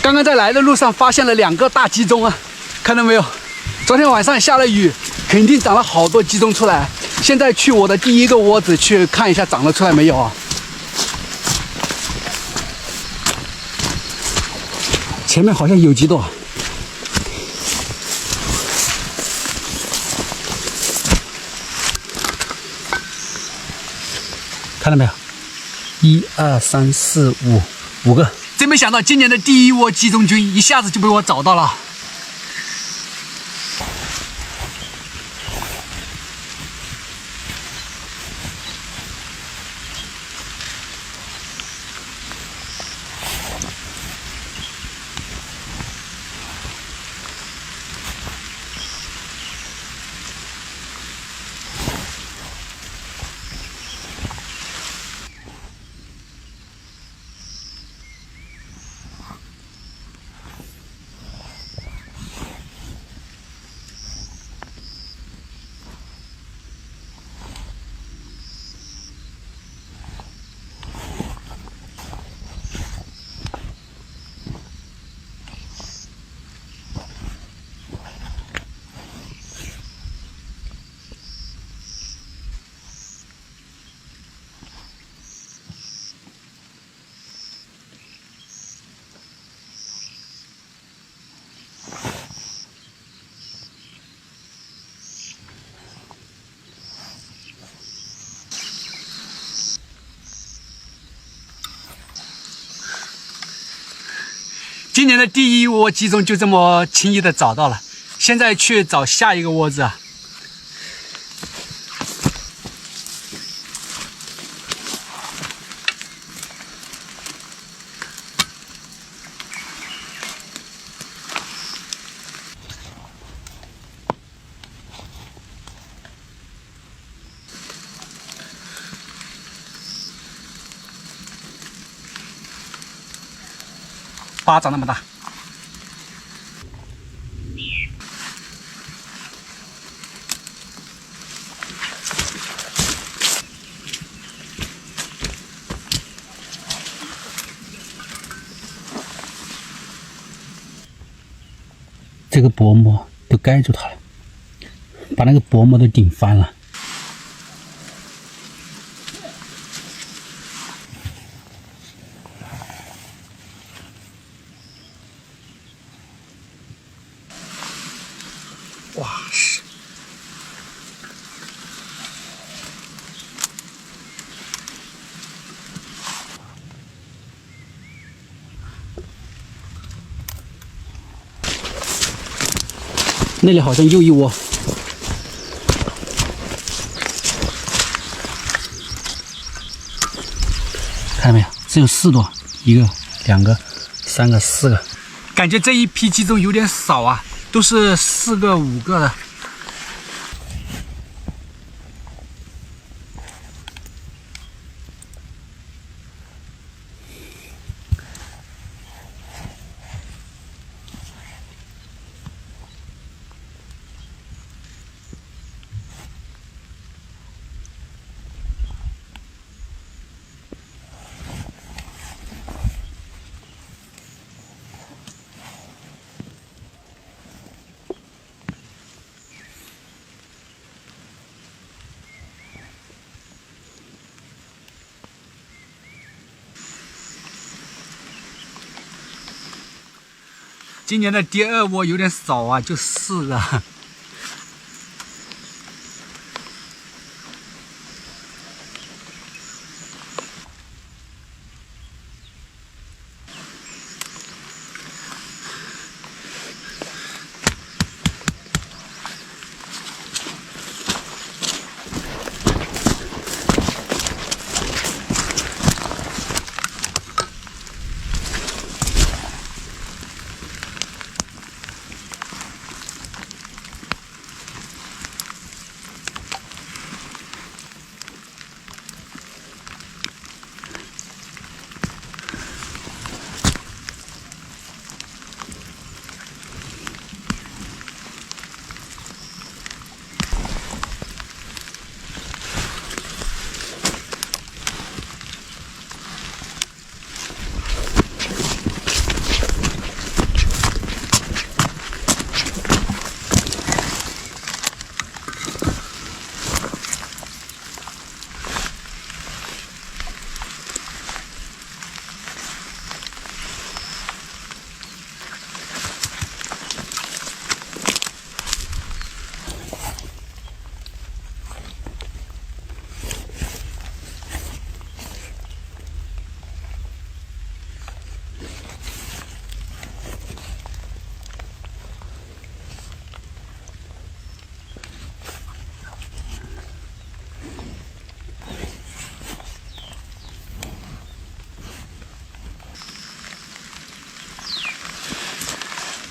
刚刚在来的路上发现了2个大鸡枞啊，看到没有？昨天晚上下了雨，肯定长了好多鸡枞出来。现在去我的第1个窝子去看一下，长了出来没有啊？前面好像有几朵，看到没有？1、2、3、4、5个。真没想到今年的第1窝鸡枞菌一下子就被我找到了。今年的第1窝鸡枞就这么轻易的找到了，现在去找下一个窝子啊。巴掌那么大。这个薄膜都盖住它了，把那个薄膜都顶翻了。哇塞！那里好像又一窝，看到没有？只有4朵，1个、2个、3个、4个。感觉这一批鸡枞有点少啊，都是4个、5个的。今年的第2窝有点少啊，就4个。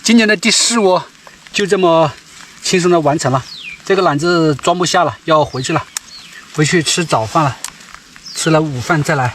今年的第4窝就这么轻松的完成了。这个篮子装不下了，要回去了，回去吃早饭了。吃了午饭再来。